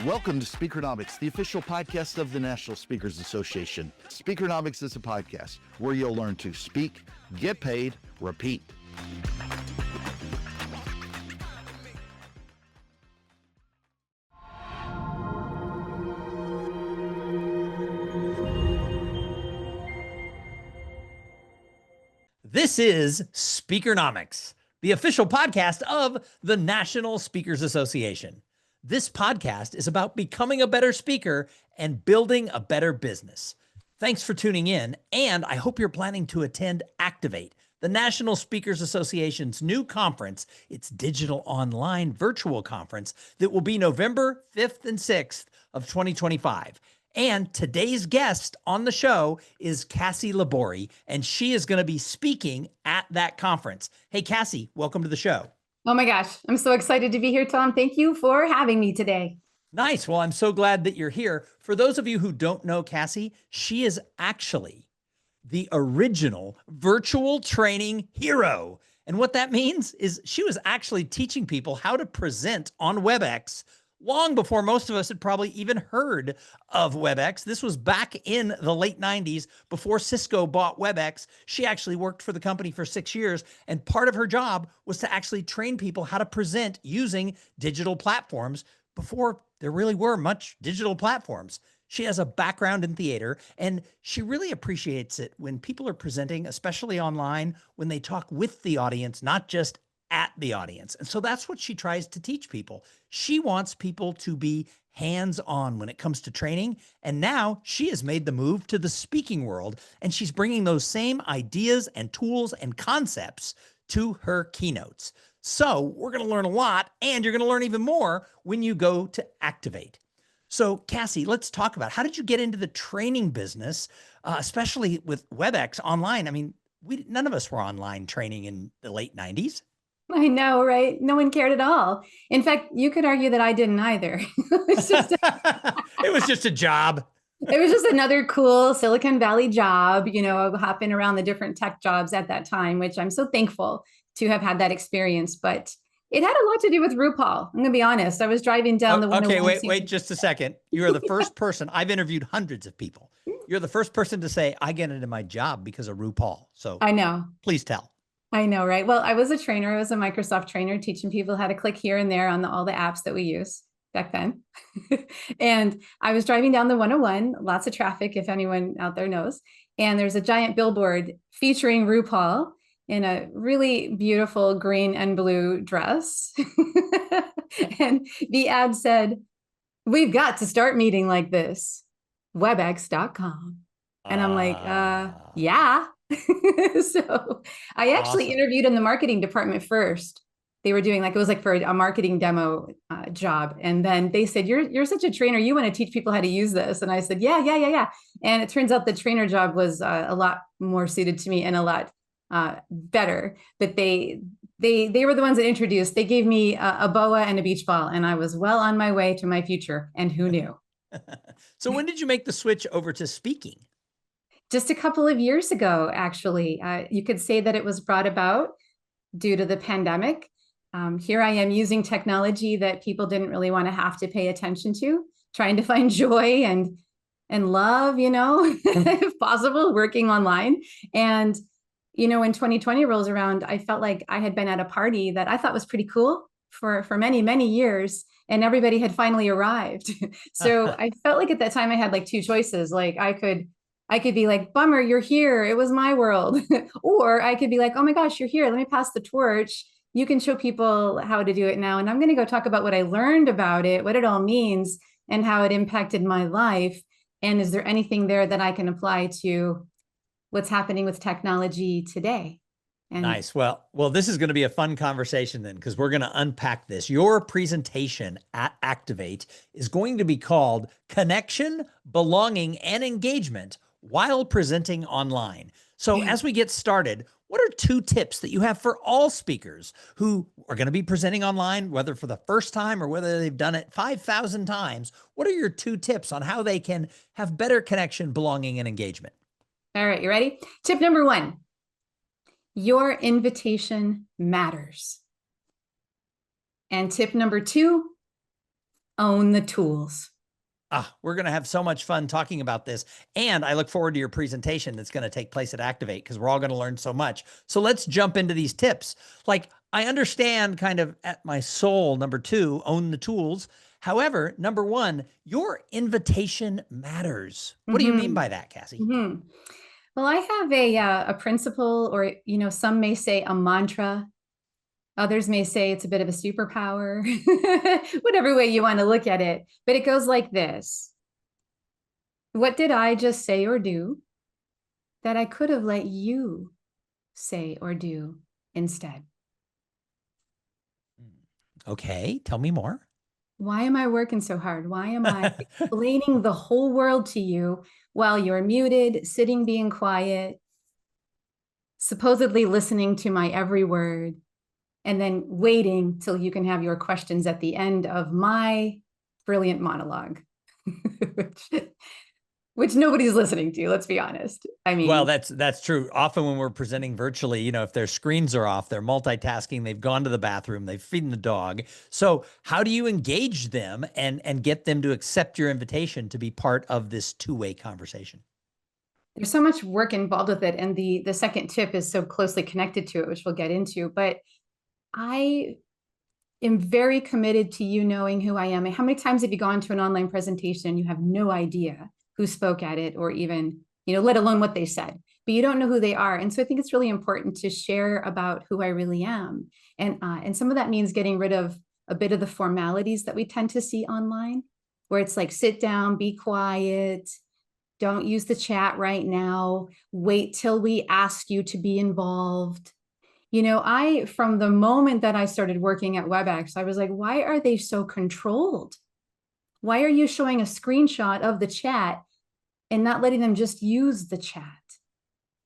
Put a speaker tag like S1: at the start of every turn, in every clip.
S1: Welcome to Speakernomics, the official podcast of the National Speakers Association. Speakernomics is a podcast where you'll learn to speak, get paid, repeat.
S2: This is Speakernomics, the official podcast of the National Speakers Association. This podcast is about becoming a better speaker and building a better business. Thanks for tuning in, and I hope you're planning to attend Activate, the National Speakers Association's new conference, its digital online virtual conference that will be November 5th and 6th of 2025. And today's guest on the show is Kassy LaBorie, and she is going to be speaking at that conference. Hey, Kassy, welcome to the show.
S3: Oh my gosh, I'm so excited to be here, Tom. Thank you for having me today.
S2: Nice. Well, I'm so glad that you're here. For those of you who don't know Kassy, she is actually the original virtual training hero. And what that means is she was actually teaching people how to present on WebEx long before most of us had probably even heard of WebEx. This was back in the late 90s before Cisco bought WebEx. She actually worked for the company for 6 years, and part of her job was to actually train people how to present using digital platforms before there really were much digital platforms. She has a background in theater, and she really appreciates it when people are presenting, especially online, when they talk with the audience, not just at the audience. And so that's what she tries to teach people. She wants people to be hands-on when it comes to training. And now she has made the move to the speaking world, and she's bringing those same ideas and tools and concepts to her keynotes. So we're going to learn a lot, and you're going to learn even more when you go to Activate. So Kassy, let's talk about, how did you get into the training business, especially with WebEx online? I mean, none of us were online training in the late 90s.
S3: I know, right? No one cared at all. In fact, you could argue that I didn't either.
S2: It was just a job.
S3: It was just another cool Silicon Valley job, hopping around the different tech jobs at that time, which I'm so thankful to have had that experience. But it had a lot to do with RuPaul. I'm going to be honest. I was driving down the 101.
S2: Okay, wait just a second. You are the first person. I've interviewed hundreds of people. You're the first person to say, I get into my job because of RuPaul. So
S3: I know.
S2: Please tell.
S3: I know, right? Well, I was a trainer. I was a Microsoft trainer teaching people how to click here and there on all the apps that we use back then. And I was driving down the 101, lots of traffic, if anyone out there knows. And there's a giant billboard featuring RuPaul in a really beautiful green and blue dress. And the ad said, "We've got to start meeting like this, webex.com." And I'm like, yeah. So I actually interviewed in the marketing department first. They were doing it was like for a marketing demo job. And then they said, you're such a trainer. You want to teach people how to use this. And I said, yeah. And it turns out the trainer job was a lot more suited to me and a lot better. But they were the ones that introduced. They gave me a boa and a beach ball, and I was well on my way to my future. And who knew?
S2: So when did you make the switch over to speaking?
S3: Just a couple of years ago, actually. You could say that it was brought about due to the pandemic. Here I am using technology that people didn't really want to have to pay attention to, trying to find joy and love, if possible, working online. And, when 2020 rolls around, I felt like I had been at a party that I thought was pretty cool for many, many years, and everybody had finally arrived. So I felt like at that time I had like two choices. Like I could be like, bummer, you're here. It was my world. Or I could be like, oh my gosh, you're here. Let me pass the torch. You can show people how to do it now. And I'm going to go talk about what I learned about it, what it all means, and how it impacted my life. And is there anything there that I can apply to what's happening with technology today? And
S2: nice. Well, this is going to be a fun conversation then, because we're going to unpack this. Your presentation at Activate is going to be called Connection, Belonging, and Engagement while presenting online. So as we get started, what are 2 tips that you have for all speakers who are going to be presenting online, whether for the first time or whether they've done it 5,000 times? What are your 2 tips on how they can have better connection, belonging, and engagement?
S3: All right, you ready? Tip number 1, your invitation matters. And tip number 2, own the tools.
S2: We're going to have so much fun talking about this. And I look forward to your presentation that's going to take place at Activate, because we're all going to learn so much. So let's jump into these tips. Like, I understand kind of at my soul, number 2, own the tools. However, number 1, your invitation matters. What do you mean by that, Kassy?
S3: Well, I have a principle, or, some may say a mantra. Others may say it's a bit of a superpower, whatever way you want to look at it. But it goes like this. What did I just say or do that I could have let you say or do instead?
S2: Okay, tell me more.
S3: Why am I working so hard? Why am I explaining the whole world to you while you're muted, sitting, being quiet, supposedly listening to my every word, and then waiting till you can have your questions at the end of my brilliant monologue, which nobody's listening to, let's be honest. I mean,
S2: well, that's true. Often when we're presenting virtually, if their screens are off, they're multitasking, they've gone to the bathroom, they've feeding the dog. So how do you engage them and get them to accept your invitation to be part of this two-way conversation?
S3: There's so much work involved with it. And the second tip is so closely connected to it, which we'll get into. But I am very committed to you knowing who I am. And how many times have you gone to an online presentation and you have no idea who spoke at it, or even, let alone what they said, but you don't know who they are. And so I think it's really important to share about who I really am. And some of that means getting rid of a bit of the formalities that we tend to see online, where it's like, sit down, be quiet, don't use the chat right now, wait till we ask you to be involved. From the moment that I started working at WebEx, I was like, why are they so controlled? Why are you showing a screenshot of the chat and not letting them just use the chat?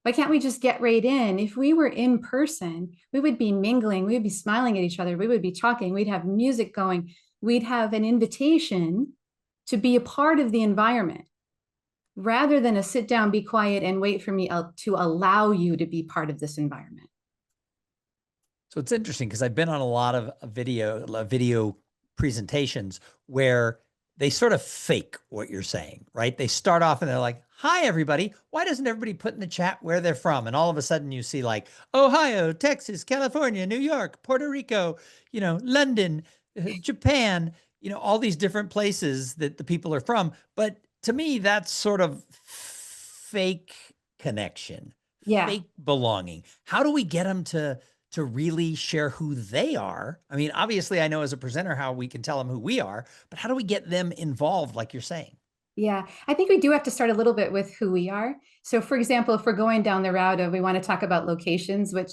S3: Why can't we just get right in? If we were in person, we would be mingling, we would be smiling at each other, we would be talking, we'd have music going, we'd have an invitation to be a part of the environment, rather than a sit down, be quiet, and wait for me to allow you to be part of this environment.
S2: So it's interesting, because I've been on a lot of video presentations where they sort of fake what you're saying, right? They start off and they're like, hi, everybody. Why doesn't everybody put in the chat where they're from? And all of a sudden you see like Ohio, Texas, California, New York, Puerto Rico, London, Japan, all these different places that the people are from. But to me, that's sort of fake connection, fake belonging. How do we get them to really share who they are? I mean, obviously I know as a presenter how we can tell them who we are, but how do we get them involved, like you're saying?
S3: Yeah, I think we do have to start a little bit with who we are. So for example, if we're going down the route of, we want to talk about locations, which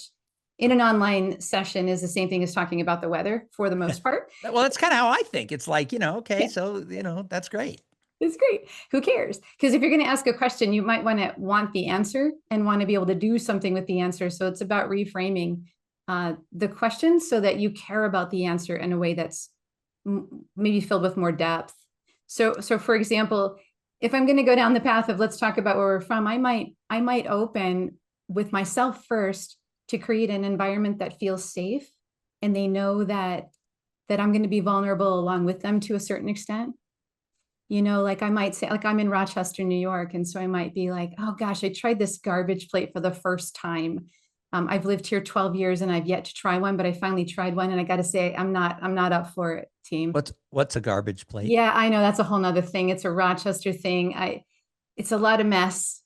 S3: in an online session is the same thing as talking about the weather for the most part.
S2: Well, that's kind of how I think. It's like, okay, so, that's great.
S3: It's great. Who cares? Because if you're going to ask a question, you might want the answer and want to be able to do something with the answer. So it's about reframing the question so that you care about the answer in a way that's maybe filled with more depth. So for example, if I'm going to go down the path of let's talk about where we're from, I might open with myself first to create an environment that feels safe, and they know that I'm going to be vulnerable along with them to a certain extent. Like I might say, like I'm in Rochester, New York, and so I might be like, oh gosh, I tried this garbage plate for the first time. I've lived here 12 years and I've yet to try one, but I finally tried one, and I got to say, I'm not up for it, team.
S2: What's a garbage plate?
S3: Yeah, I know, that's a whole nother thing. It's a Rochester thing. It's a lot of mess.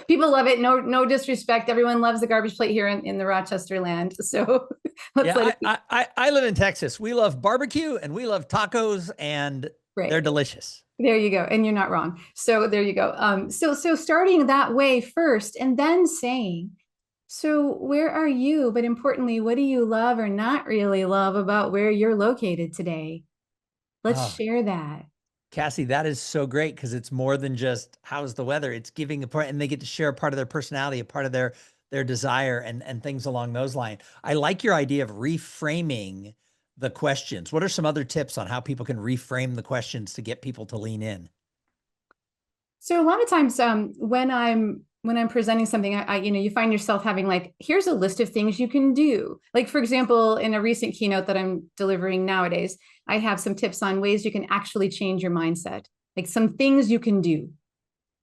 S3: People love it. No disrespect. Everyone loves the garbage plate here in the Rochester land. So
S2: I live in Texas. We love barbecue and we love tacos, and they're delicious.
S3: There you go. And you're not wrong. So there you go. So starting that way first, and then saying, so where are you? But importantly, what do you love or not really love about where you're located today? Let's share that.
S2: Kassy, that is so great, because it's more than just how's the weather. It's giving a part, and they get to share a part of their personality, a part of their desire, and things along those lines. I like your idea of reframing the questions. What are some other tips on how people can reframe the questions to get people to lean in?
S3: So a lot of times when I'm when I'm presenting something, you find yourself having like, here's a list of things you can do. Like, for example, in a recent keynote that I'm delivering nowadays, I have some tips on ways you can actually change your mindset, like some things you can do.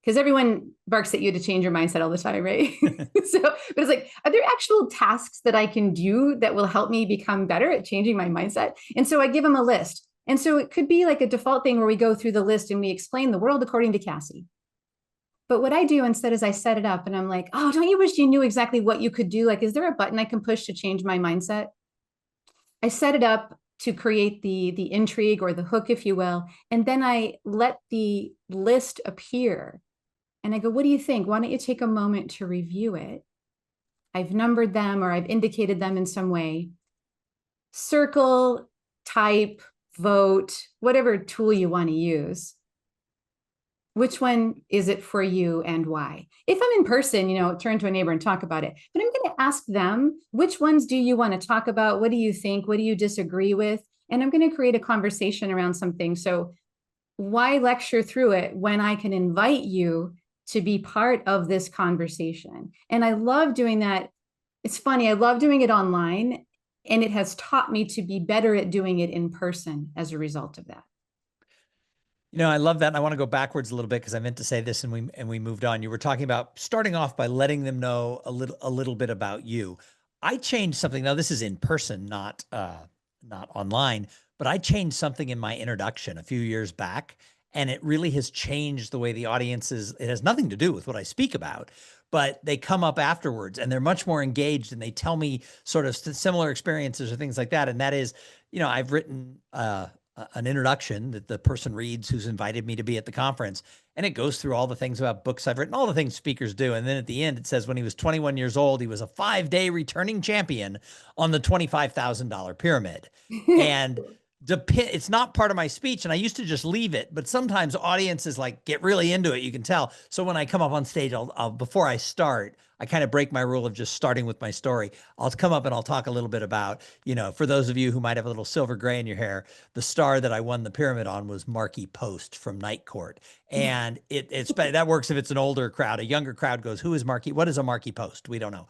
S3: Because everyone barks at you to change your mindset all the time, right? But it's like, are there actual tasks that I can do that will help me become better at changing my mindset? And so I give them a list. And so it could be like a default thing where we go through the list and we explain the world according to Kassy. But what I do instead is I set it up and I'm like, oh, don't you wish you knew exactly what you could do? Like, is there a button I can push to change my mindset? I set it up to create the intrigue or the hook, if you will. And then I let the list appear. And I go, what do you think? Why don't you take a moment to review it? I've numbered them or I've indicated them in some way. Circle, type, vote, whatever tool you want to use. Which one is it for you and why? If I'm in person, turn to a neighbor and talk about it. But I'm going to ask them, which ones do you want to talk about? What do you think? What do you disagree with? And I'm going to create a conversation around something. So why lecture through it when I can invite you to be part of this conversation? And I love doing that. It's funny. I love doing it online, and it has taught me to be better at doing it in person as a result of that.
S2: I love that. And I want to go backwards a little bit because I meant to say this and we moved on. You were talking about starting off by letting them know a little bit about you. I changed something. Now this is in person, not online, but I changed something in my introduction a few years back, and it really has changed the way the audience is. It has nothing to do with what I speak about, but they come up afterwards and they're much more engaged and they tell me sort of similar experiences or things like that. And that is, I've written, an introduction that the person reads who's invited me to be at the conference. And it goes through all the things about books I've written, all the things speakers do. And then at the end, it says when he was 21 years old, he was a 5-day returning champion on the $25,000 pyramid. And it's not part of my speech. And I used to just leave it, but sometimes audiences like get really into it. You can tell. So when I come up on stage, I'll before I start, I kind of break my rule of just starting with my story. I'll come up and I'll talk a little bit about, for those of you who might have a little silver gray in your hair, the star that I won the pyramid on was Marky Post from Night Court. And it's that works if it's an older crowd. A younger crowd goes, who is Marky? What is a Marky Post? We don't know.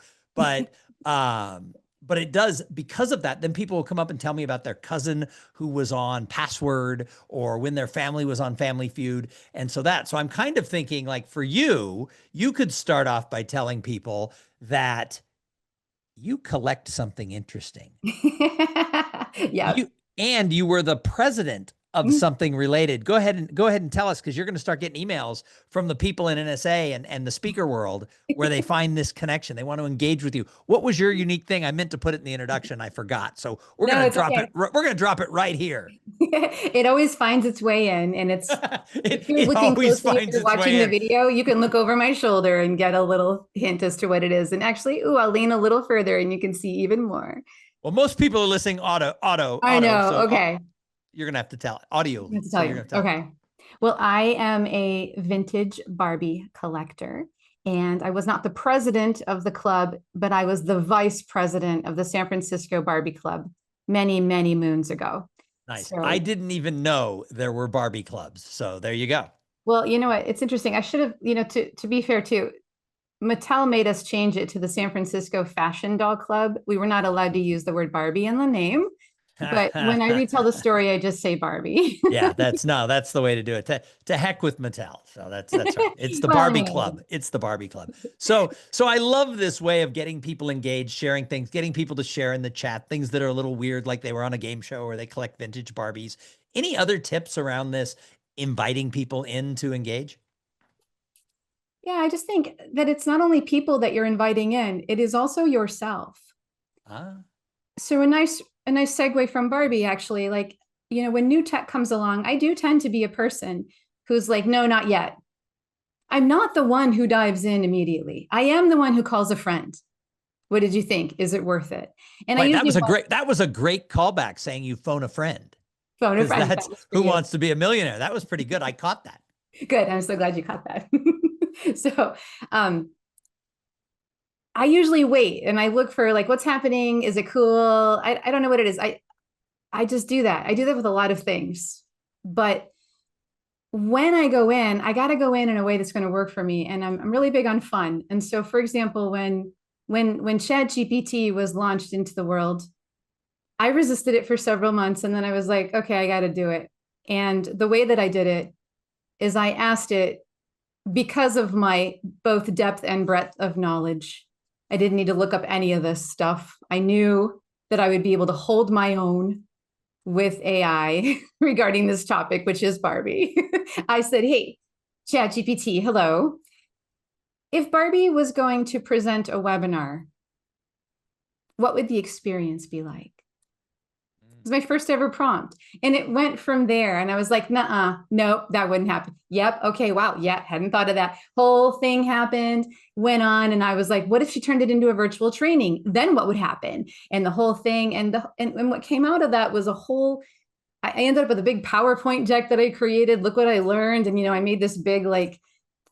S2: But it does, because of that, then people will come up and tell me about their cousin who was on Password or when their family was on Family Feud. And so I'm kind of thinking like for you could start off by telling people that you collect something interesting.
S3: Yeah.
S2: You were the president of something related. Go ahead and tell us, because you're going to start getting emails from the people in NSA and the speaker world where they find this connection. They want to engage with you. What was your unique thing? I meant to put it in the introduction. I forgot. So we're going to drop it. We're going to drop it right here.
S3: It always finds its way in, and it's if you're looking closely, if you're watching the video, you can look over my shoulder and get a little hint as to what it is. And actually, I'll lean a little further and you can see even more.
S2: Well, most people are listening auto.
S3: I know. So okay.
S2: You're going to have to tell audio.
S3: I have to tell you. Okay. Well, I am a vintage Barbie collector, and I was not the president of the club, but I was the vice president of the San Francisco Barbie Club many, many moons ago.
S2: Nice. So, I didn't even know there were Barbie clubs. So there you go.
S3: Well, you know what? It's interesting. I should have, to be fair too, Mattel made us change it to the San Francisco Fashion Doll Club. We were not allowed to use the word Barbie in the name. But when I retell the story, I just say Barbie.
S2: Yeah, that's the way to do it. To heck with Mattel. So that's right. It's the Barbie Club. It's the Barbie Club. So I love this way of getting people engaged, sharing things, getting people to share in the chat, things that are a little weird, like they were on a game show or they collect vintage Barbies. Any other tips around this, inviting people in to engage?
S3: Yeah, I just think that it's not only people that you're inviting in, it is also yourself. So a nice segue from Barbie, actually, like, when new tech comes along, I do tend to be a person who's like, no, not yet. I'm not the one who dives in immediately. I am the one who calls a friend. What did you think? Is it worth it? And
S2: that was a great callback, saying you phone a friend.
S3: Phone a friend.
S2: That's Who Wants to Be a Millionaire. That was pretty good. I caught that.
S3: Good. I'm so glad you caught that. So, I usually wait and I look for like, what's happening? Is it cool? I don't know what it is. I just do that. I do that with a lot of things, but when I go in, I got to go in a way that's going to work for me. And I'm really big on fun. And so, for example, when ChatGPT was launched into the world, I resisted it for several months. And then I was like, okay, I got to do it. And the way that I did it is I asked it, because of my both depth and breadth of knowledge, I didn't need to look up any of this stuff. I knew that I would be able to hold my own with AI regarding this topic, which is Barbie. I said, hey, ChatGPT, hello. If Barbie was going to present a webinar, what would the experience be like? It was my first ever prompt. And it went from there. And I was like, nuh-uh, nope, that wouldn't happen. Yep. Okay. Wow. Yeah. Hadn't thought of that. Whole thing happened, went on. And I was like, what if she turned it into a virtual training? Then what would happen? And the whole thing. And what came out of that was I ended up with a big PowerPoint deck that I created. Look what I learned. And, I made this big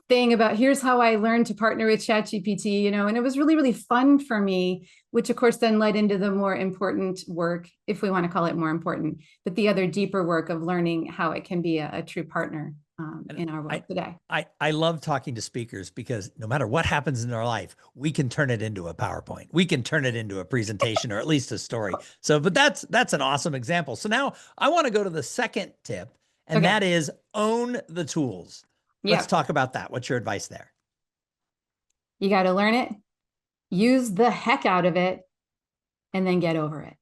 S3: thing about here's how I learned to partner with ChatGPT, and it was really, really fun for me, which of course then led into the more important work, if we want to call it more important, but the other deeper work of learning how it can be a true partner in our world today.
S2: I love talking to speakers because no matter what happens in our life, we can turn it into a PowerPoint. We can turn it into a presentation or at least a story. So, but that's an awesome example. So now I want to go to the second tip, and that is own the tools. Let's talk about that. What's your advice there?
S3: You got to learn it, use the heck out of it, and then get over it.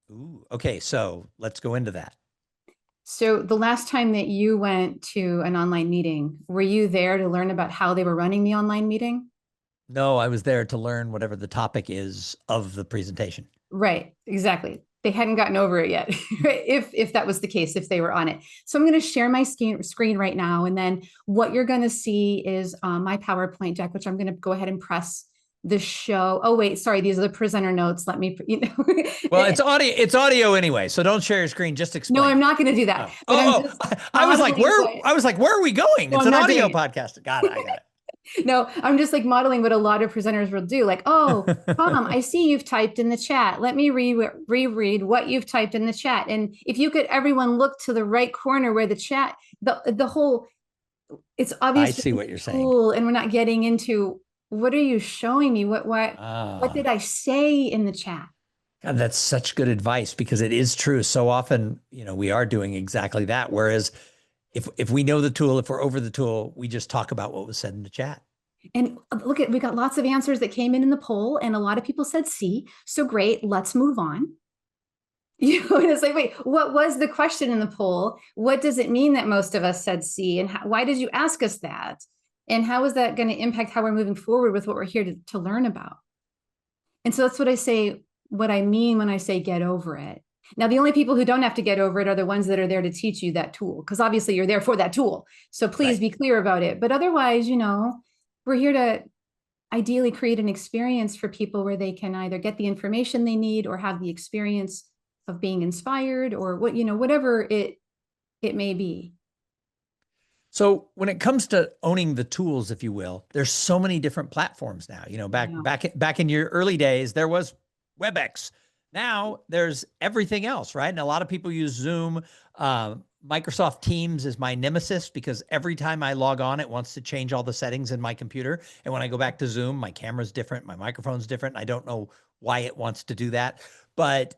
S2: Ooh, okay. So let's go into that.
S3: So the last time that you went to an online meeting, were you there to learn about how they were running the online meeting?
S2: No, I was there to learn whatever the topic is of the presentation.
S3: Right, exactly. They hadn't gotten over it yet, if that was the case, if they were on it. So I'm going to share my screen right now. And then what you're going to see is my PowerPoint deck, which I'm going to go ahead and press the show. Oh, wait, sorry. These are the presenter notes. Let me,
S2: Well, it's audio anyway. So don't share your screen. Just explain.
S3: No, I'm not going to do that.
S2: I was like, where are we going?
S3: No,
S2: it's an audio podcast. Got it. I got it.
S3: No, I'm just modeling what a lot of presenters will do. Oh, Tom, I see you've typed in the chat. Let me reread what you've typed in the chat. And if you could, everyone look to the right corner where the chat, the whole, it's obvious.
S2: I see what you're saying.
S3: And we're not getting into, what are you showing me? What did I say in the chat?
S2: God, that's such good advice, because it is true. So often, we are doing exactly that. Whereas if we know the tool, if we're over the tool, we just talk about what was said in the chat.
S3: And we got lots of answers that came in the poll, and a lot of people said C. So great, let's move on. And it's like, wait, what was the question in the poll? What does it mean that most of us said C? And why did you ask us that? And how is that going to impact how we're moving forward with what we're here to learn about? And so that's what I say, what I mean when I say get over it. Now, the only people who don't have to get over it are the ones that are there to teach you that tool, because obviously you're there for that tool. So please be clear about it. But otherwise, we're here to ideally create an experience for people where they can either get the information they need or have the experience of being inspired, or whatever it may be.
S2: So when it comes to owning the tools, if you will, there's so many different platforms now. Back in your early days, there was WebEx. Now there's everything else, right? And a lot of people use Zoom. Microsoft Teams is my nemesis, because every time I log on, it wants to change all the settings in my computer. And when I go back to Zoom, my camera's different, my microphone's different. I don't know why it wants to do that. But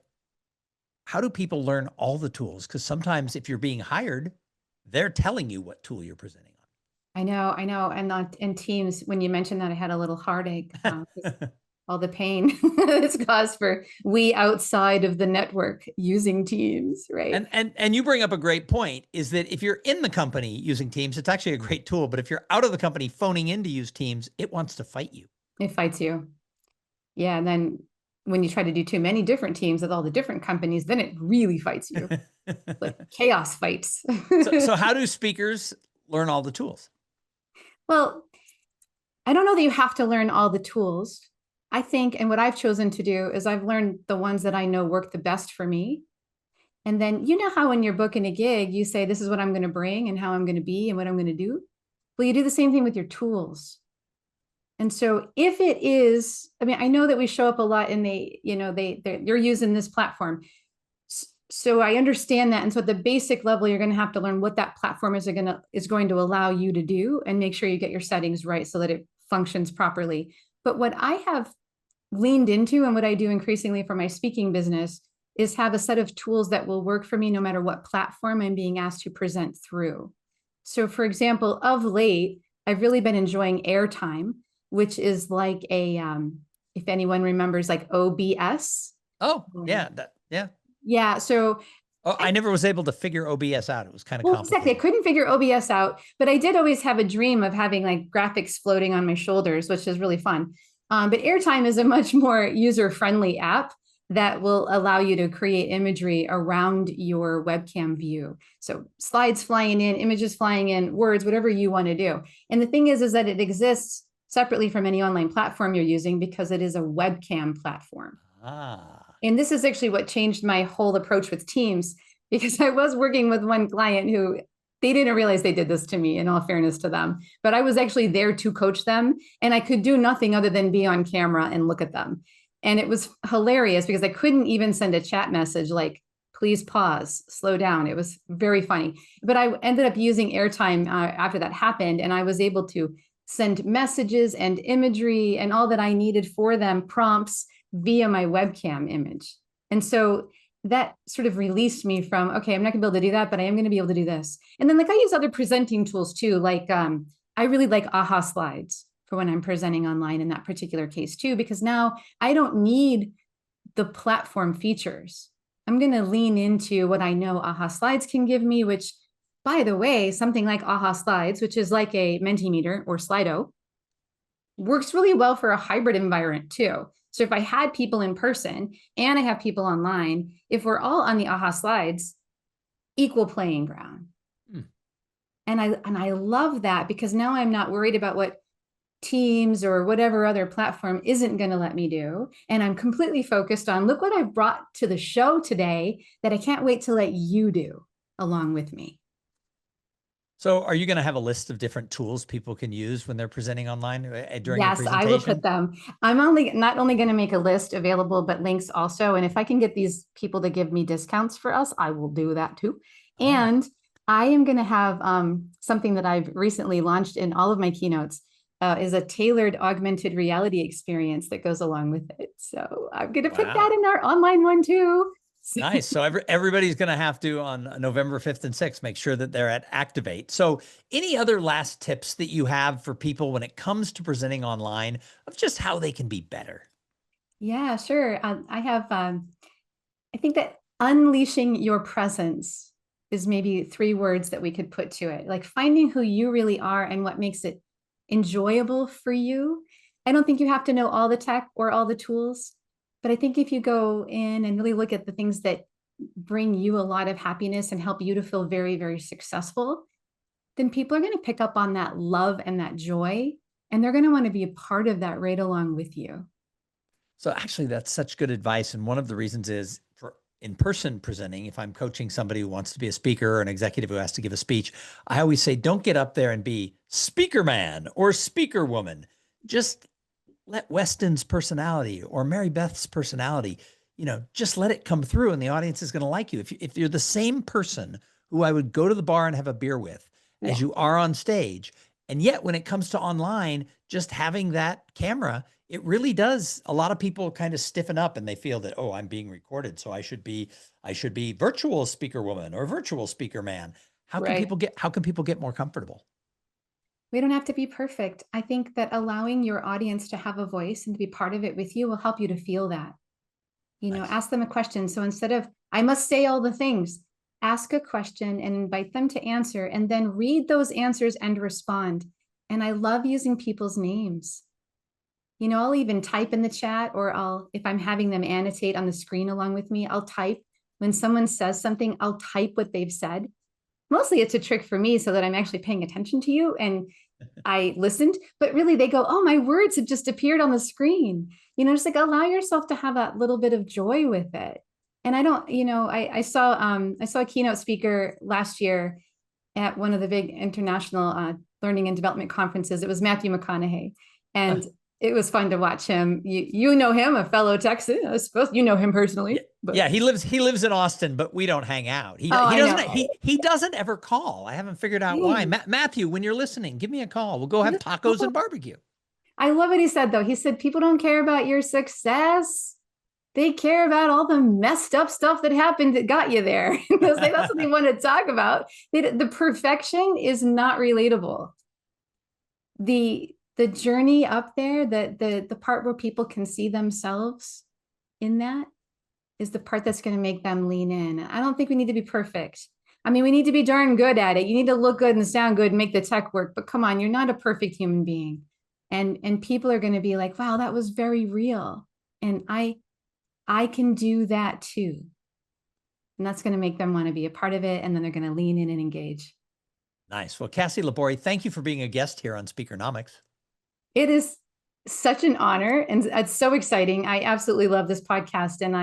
S2: how do people learn all the tools? Because sometimes if you're being hired, they're telling you what tool you're presenting on.
S3: I know. And in Teams, when you mentioned that, I had a little heartache. All the pain it's caused for we outside of the network using Teams, right?
S2: And you bring up a great point, is that if you're in the company using Teams, it's actually a great tool. But if you're out of the company phoning in to use Teams, it wants to fight you.
S3: It fights you. Yeah. And then when you try to do too many different teams with all the different companies, then it really fights you. Like chaos fights.
S2: So how do speakers learn all the tools?
S3: Well, I don't know that you have to learn all the tools. I think, and what I've chosen to do is I've learned the ones that I know work the best for me. And then, how when you're booking a gig, you say, this is what I'm going to bring and how I'm going to be and what I'm going to do. Well, you do the same thing with your tools. And so if it is, I know that we show up a lot and you're using this platform. So I understand that. And so at the basic level, you're going to have to learn what that platform is going to allow you to do, and make sure you get your settings right so that it functions properly. But what I have leaned into, and what I do increasingly for my speaking business, is have a set of tools that will work for me no matter what platform I'm being asked to present through. So for example, of late, I've really been enjoying Airtime, which is like a, if anyone remembers, like OBS.
S2: Oh, yeah. Yeah.
S3: Yeah. So
S2: I never was able to figure OBS out. It was kind of complicated.
S3: Exactly. I couldn't figure OBS out, but I did always have a dream of having like graphics floating on my shoulders, which is really fun. But Airtime is a much more user-friendly app that will allow you to create imagery around your webcam view. So slides flying in, images flying in, words, whatever you want to do. And the thing is that it exists separately from any online platform you're using because it is a webcam platform. And this is actually what changed my whole approach with Teams, because I was working with one client who they didn't realize they did this to me, in all fairness to them, but I was actually there to coach them, and I could do nothing other than be on camera and look at them. And it was hilarious because I couldn't even send a chat message like, please pause, slow down. It was very funny. But I ended up using Airtime after that happened, and I was able to send messages and imagery and all that I needed for them, prompts, via my webcam image. And so that sort of released me from, okay, I'm not gonna be able to do that, but I am gonna be able to do this. And then like I use other presenting tools too. Like I really like AHA slides for when I'm presenting online in that particular case too, because now I don't need the platform features. I'm gonna lean into what I know AHA slides can give me, which, by the way, something like AHA slides, which is like a Mentimeter or Slido, works really well for a hybrid environment too. So if I had people in person and I have people online, if we're all on the AHA slides, equal playing ground. And I love that, because now I'm not worried about what Teams or whatever other platform isn't going to let me do. And I'm completely focused on, look what I've brought to the show today that I can't wait to let you do along with me.
S2: So are you going to have a list of different tools people can use when they're presenting online during your presentation?
S3: Yes, I will put them. I'm not only going to make a list available, but links also. And if I can get these people to give me discounts for us, I will do that too. Oh. And I am going to have something that I've recently launched in all of my keynotes, is a tailored augmented reality experience that goes along with it. So I'm going to put that in our online one too.
S2: Nice. So everybody's going to have to, on November 5th and 6th, make sure that they're at Activate. So any other last tips that you have for people when it comes to presenting online of just how they can be better?
S3: Yeah, sure. I have, I think that unleashing your presence is maybe 3 words that we could put to it. Like finding who you really are and what makes it enjoyable for you. I don't think you have to know all the tech or all the tools. But I think if you go in and really look at the things that bring you a lot of happiness and help you to feel very, very successful, then people are going to pick up on that love and that joy, and they're going to want to be a part of that right along with you.
S2: So actually, that's such good advice. And one of the reasons is for in-person presenting, if I'm coaching somebody who wants to be a speaker or an executive who has to give a speech, I always say, don't get up there and be speaker man or speaker woman. Just let Weston's personality or Mary Beth's personality, just let it come through, and the audience is going to like you. If you're the same person who I would go to the bar and have a beer with as you are on stage, and yet when it comes to online, just having that camera, it really does. A lot of people kind of stiffen up and they feel that, oh, I'm being recorded, so I should be virtual speaker woman or virtual speaker man. How can people get more comfortable?
S3: We don't have to be perfect. I think that allowing your audience to have a voice and to be part of it with you will help you to feel that. Nice. Ask them a question. So instead of, I must say all the things, ask a question and invite them to answer, and then read those answers and respond. And I love using people's names. I'll even type in the chat, or if I'm having them annotate on the screen along with me, I'll type. When someone says something, I'll type what they've said. Mostly it's a trick for me so that I'm actually paying attention to you and I listened, but really they go, oh, my words have just appeared on the screen. Just like allow yourself to have that little bit of joy with it. And I don't, I saw a keynote speaker last year at one of the big international learning and development conferences. It was Matthew McConaughey. And it was fun to watch him. You know him, a fellow Texan, I suppose. You know him personally. But
S2: yeah, he lives in Austin, but we don't hang out. He
S3: I
S2: doesn't
S3: know.
S2: he doesn't ever call. I haven't figured out why. Matthew, when you're listening, give me a call. We'll go have tacos and barbecue.
S3: I love what he said though. He said people don't care about your success. They care about all the messed up stuff that happened that got you there. That's what they want to talk about. The perfection is not relatable. The journey up there, the part where people can see themselves in that is the part that's going to make them lean in. I don't think we need to be perfect. I mean, we need to be darn good at it. You need to look good and sound good and make the tech work. But come on, you're not a perfect human being. And people are going to be like, wow, that was very real. And I can do that too. And that's going to make them want to be a part of it. And then they're going to lean in and engage. Nice.
S2: Well, Kassy LaBorie, thank you for being a guest here on Speakernomics.
S3: It is such an honor and it's so exciting. I absolutely love this podcast and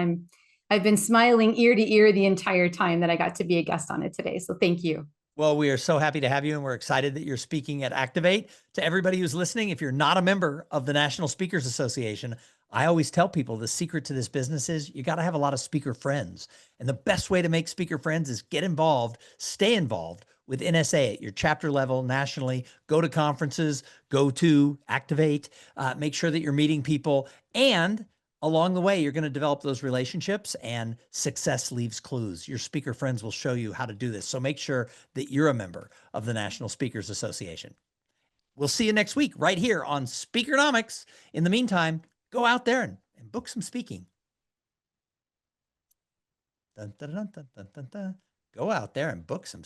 S3: I've been smiling ear to ear the entire time that I got to be a guest on it today. So thank you.
S2: Well, we are so happy to have you and we're excited that you're speaking at Activate. To everybody who's listening, if you're not a member of the National Speakers Association, I always tell people the secret to this business is you got to have a lot of speaker friends. And the best way to make speaker friends is get involved, stay involved with NSA at your chapter level nationally. Go to conferences, go to Activate, make sure that you're meeting people. And along the way, you're going to develop those relationships and success leaves clues. Your speaker friends will show you how to do this. So make sure that you're a member of the National Speakers Association. We'll see you next week right here on Speakernomics. In the meantime, go out there and book some speaking. Dun, dun, dun, dun, dun, dun, dun. Go out there and book some